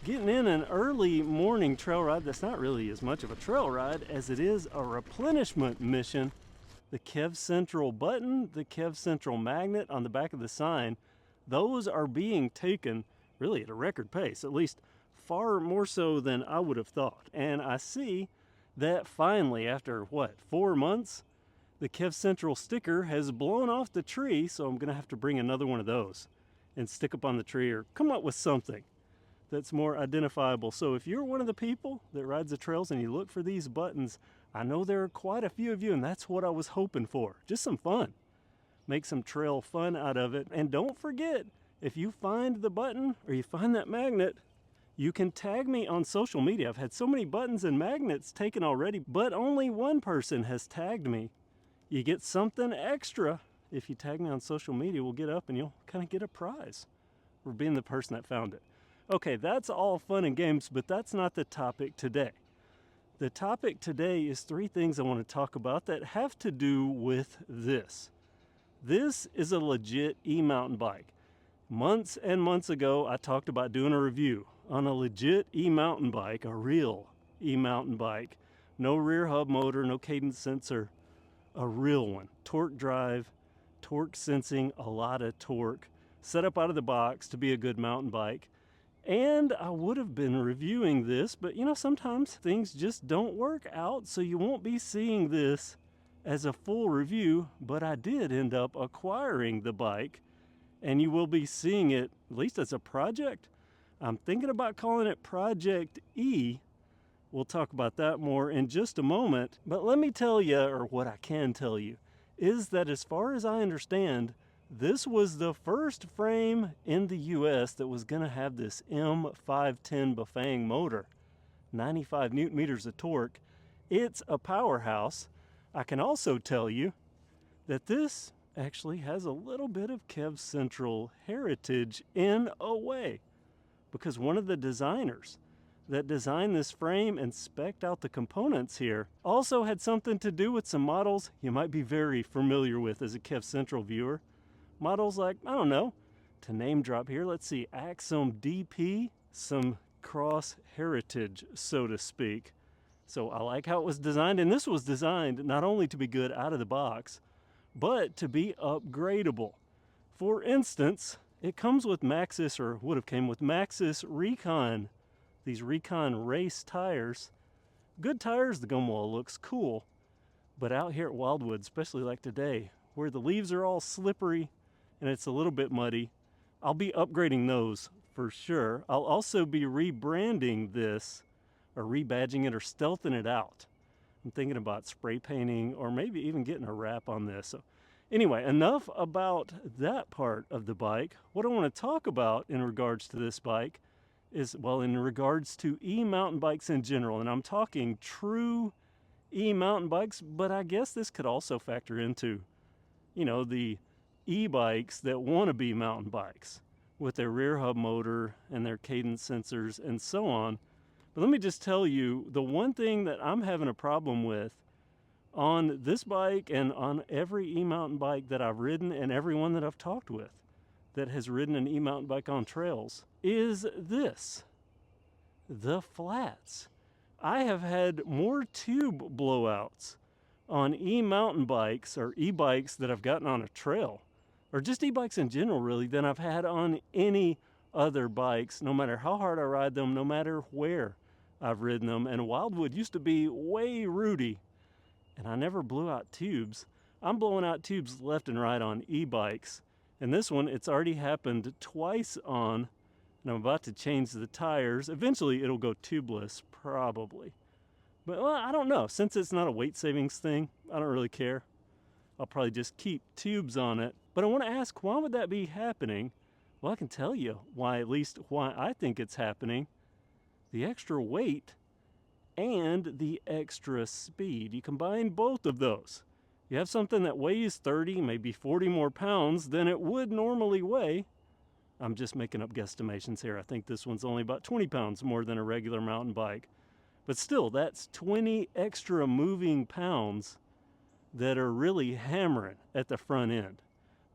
Getting in an early morning trail ride that's not really as much of a trail ride as it is a replenishment mission. The KevCentral button, the KevCentral magnet on the back of the sign, those are being taken really at a record pace, at least far more so than I would have thought. And I see that finally, after 4 months, the KevCentral sticker has blown off the tree, so I'm gonna have to bring another one of those and stick up on the tree or come up with something that's more identifiable. So if you're one of the people that rides the trails and you look for these buttons, I know there are quite a few of you, and that's what I was hoping for. Just some fun. Make some trail fun out of it. And don't forget, if you find the button or you find that magnet, you can tag me on social media. I've had so many buttons and magnets taken already, but only one person has tagged me. You get something extra. If you tag me on social media, we'll get up and you'll kind of get a prize for being the person that found it. Okay, that's all fun and games, but that's not the topic today. The topic today is 3 things I want to talk about that have to do with this. This is a legit e-mountain bike. Months and months ago, I talked about doing a review on a legit e-mountain bike, a real e-mountain bike. No rear hub motor, no cadence sensor, a real one. Torque drive, torque sensing, a lot of torque, set up out of the box to be a good mountain bike. And I would have been reviewing this, but sometimes things just don't work out, so you won't be seeing this as a full review, but I did end up acquiring the bike, and you will be seeing it, at least as a project. I'm thinking about calling it Project E. We'll talk about that more in just a moment, but let me tell you, or what I can tell you, is that as far as I understand, this was the first frame in the US that was going to have this M510 Bafang motor, 95 newton meters of torque. It's a powerhouse. I can also tell you that this actually has a little bit of KevCentral heritage in a way, because one of the designers that designed this frame and spec'd out the components here also had something to do with some models you might be very familiar with as a KevCentral viewer. Models like, I don't know, to name drop here, let's see, Axum DP, some cross heritage, so to speak. So I like how it was designed, and this was designed not only to be good out of the box, but to be upgradable. For instance, it comes with Maxxis, or would have came with Maxxis Recon, these Recon race tires. Good tires, the gum wall looks cool, but out here at Wildwood, especially like today, where the leaves are all slippery and it's a little bit muddy, I'll be upgrading those for sure. I'll also be rebranding this, or rebadging it, or stealthing it out. I'm thinking about spray painting or maybe even getting a wrap on this. So anyway, enough about that part of the bike. What I want to talk about in regards to this bike is, in regards to e-mountain bikes in general, and I'm talking true e-mountain bikes, but I guess this could also factor into, the e-bikes that want to be mountain bikes with their rear hub motor and their cadence sensors and so on. But let me just tell you, the one thing that I'm having a problem with on this bike and on every e-mountain bike that I've ridden, and everyone that I've talked with that has ridden an e-mountain bike on trails, is this: the flats. I have had more tube blowouts on e-mountain bikes or e-bikes that I've gotten on a trail, or just e-bikes in general really, than I've had on any other bikes, no matter how hard I ride them, no matter where I've ridden them. And Wildwood used to be way rooty, and I never blew out tubes. I'm blowing out tubes left and right on e-bikes, and this one, it's already happened twice on, and I'm about to change the tires. Eventually it'll go tubeless, probably. But I don't know. Since it's not a weight savings thing, I don't really care. I'll probably just keep tubes on it. But I want to ask, why would that be happening? Well, I can tell you why, at least why I think it's happening. The extra weight and the extra speed. You combine both of those. You have something that weighs 30, maybe 40 more pounds than it would normally weigh. I'm just making up guesstimations here. I think this one's only about 20 pounds more than a regular mountain bike. But still, that's 20 extra moving pounds that are really hammering at the front end,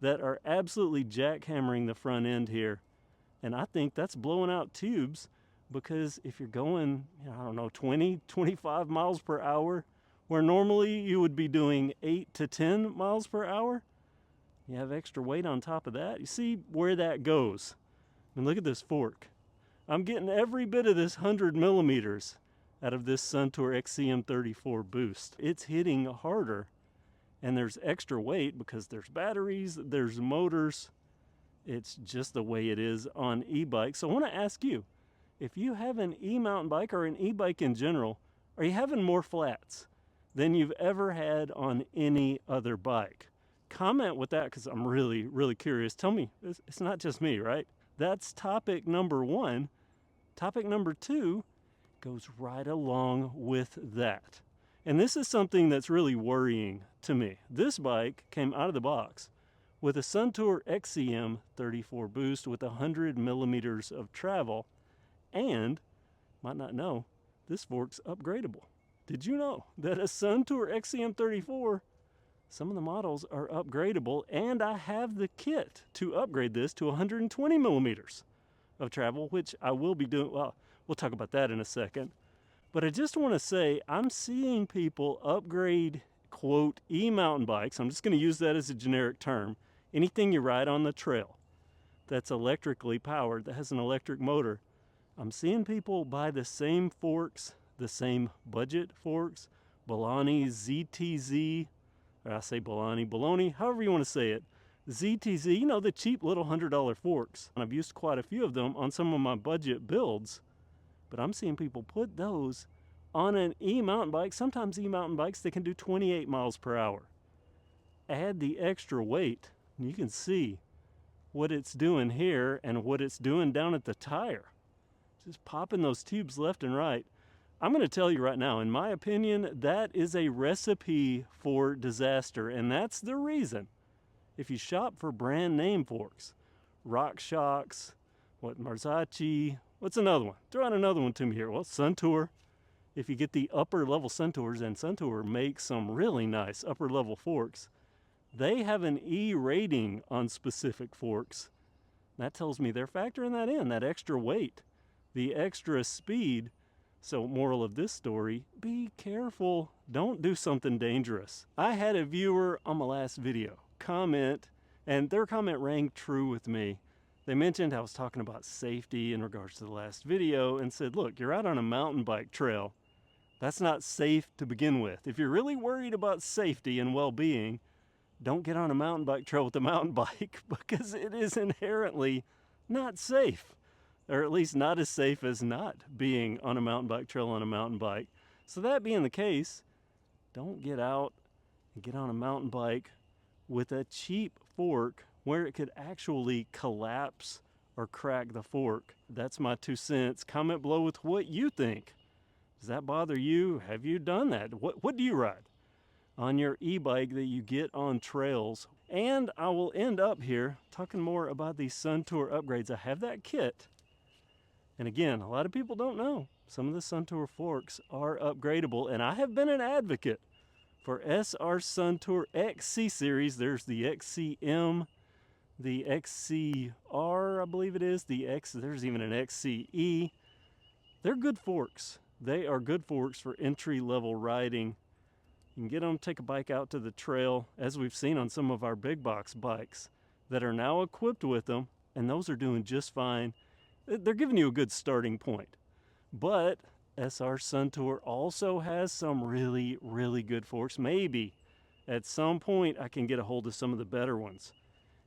that are absolutely jackhammering the front end here. And I think that's blowing out tubes because if you're going, I don't know, 20, 25 miles per hour, where normally you would be doing 8 to 10 miles per hour, you have extra weight on top of that. You see where that goes. And look at this fork. I'm getting every bit of this 100 millimeters out of this Suntour XCM34 boost. It's hitting harder, and there's extra weight because there's batteries, there's motors. It's just the way it is on e-bikes. So I want to ask you, if you have an e-mountain bike or an e-bike in general, are you having more flats than you've ever had on any other bike? Comment with that, because I'm really, really curious. Tell me, it's not just me, right? That's topic number one. Topic number two goes right along with that. And this is something that's really worrying to me. This bike came out of the box with a Suntour XCM34 boost with 100 millimeters of travel, and, might not know, this fork's upgradable. Did you know that a Suntour XCM34, some of the models are upgradable, and I have the kit to upgrade this to 120 millimeters of travel, which I will be doing. Well, we'll talk about that in a second. But I just want to say, I'm seeing people upgrade, quote, e-mountain bikes. I'm just going to use that as a generic term. Anything you ride on the trail that's electrically powered, that has an electric motor. I'm seeing people buy the same forks, the same budget forks, Bolani ZTZ, or I say Bolani, however you want to say it. ZTZ, the cheap little $100 forks. And I've used quite a few of them on some of my budget builds, but I'm seeing people put those on an e-mountain bike. Sometimes e-mountain bikes, they can do 28 miles per hour. Add the extra weight, and you can see what it's doing here and what it's doing down at the tire. Just popping those tubes left and right. I'm going to tell you right now, in my opinion, that is a recipe for disaster, and that's the reason. If you shop for brand name forks, RockShox, Marzocchi, what's another one? Throw out another one to me here. Well, Suntour. If you get the upper level Suntours, and Suntour makes some really nice upper level forks, they have an E rating on specific forks. That tells me they're factoring that in, that extra weight, the extra speed. So moral of this story, be careful. Don't do something dangerous. I had a viewer on my last video comment, and their comment rang true with me. They mentioned I was talking about safety in regards to the last video and said, look, you're out on a mountain bike trail. That's not safe to begin with. If you're really worried about safety and well-being, don't get on a mountain bike trail with a mountain bike, because it is inherently not safe, or at least not as safe as not being on a mountain bike trail on a mountain bike. So that being the case, don't get out and get on a mountain bike with a cheap fork where it could actually collapse or crack the fork. That's my 2 cents. Comment below with what you think. Does that bother you? Have you done that? What do you ride on your e-bike that you get on trails? And I will end up here talking more about these Suntour upgrades. I have that kit. And again, a lot of people don't know. Some of the Suntour forks are upgradable, and I have been an advocate for SR Suntour XC series. There's the XCM, the XCR, I believe it is, there's even an XCE. They're good forks. They are good forks for entry-level riding. You can get them, take a bike out to the trail, as we've seen on some of our big box bikes that are now equipped with them, and those are doing just fine. They're giving you a good starting point. But SR Suntour also has some really, really good forks. Maybe at some point I can get a hold of some of the better ones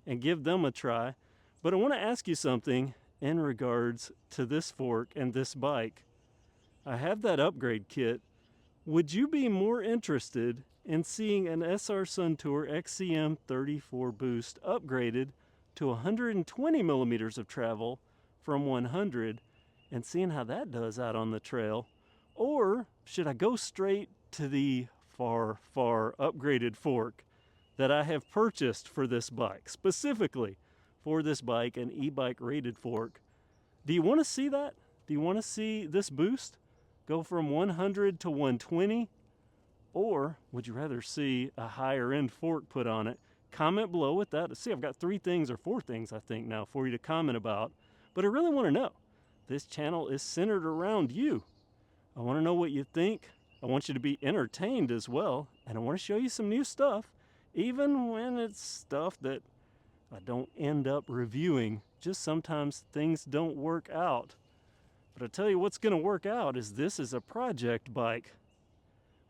and give them a try. But I want to ask you something in regards to this fork and this bike. I have that upgrade kit. Would you be more interested in seeing an SR Suntour XCM34 boost upgraded to 120 millimeters of travel from 100 and seeing how that does out on the trail? Or should I go straight to the far, far upgraded fork that I have purchased for this bike, specifically for this bike, an e-bike rated fork? Do you want to see that? Do you want to see this boost go from 100 to 120? Or would you rather see a higher end fork put on it? Comment below with that. See, I've got 3 things or 4 things, I think, now for you to comment about. But I really want to know This channel is centered around you. I want to know what you think. I want you to be entertained as well. And I want to show you some new stuff, even when it's stuff that I don't end up reviewing. Just sometimes things don't work out. But I tell you what's going to work out is this is a project bike.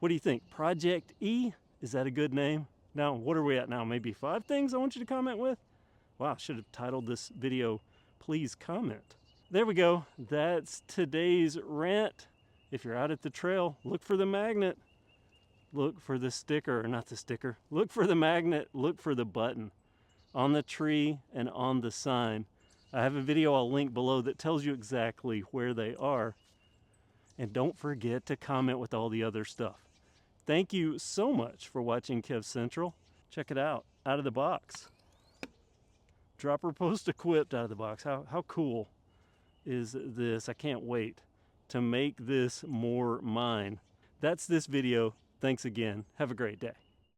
What do you think? Project E? Is that a good name? Now, what are we at now? Maybe 5 things I want you to comment with? Wow, I should have titled this video, Please Comment. There we go. That's today's rant. If you're out at the trail, look for the magnet. Look for the sticker, or not the sticker. Look for the magnet, look for the button on the tree and on the sign. I have a video I'll link below that tells you exactly where they are. And don't forget to comment with all the other stuff. Thank you so much for watching KevCentral. Check it out of the box. Dropper post equipped out of the box. How cool is this? I can't wait to make this more mine. That's this video. Thanks again. Have a great day.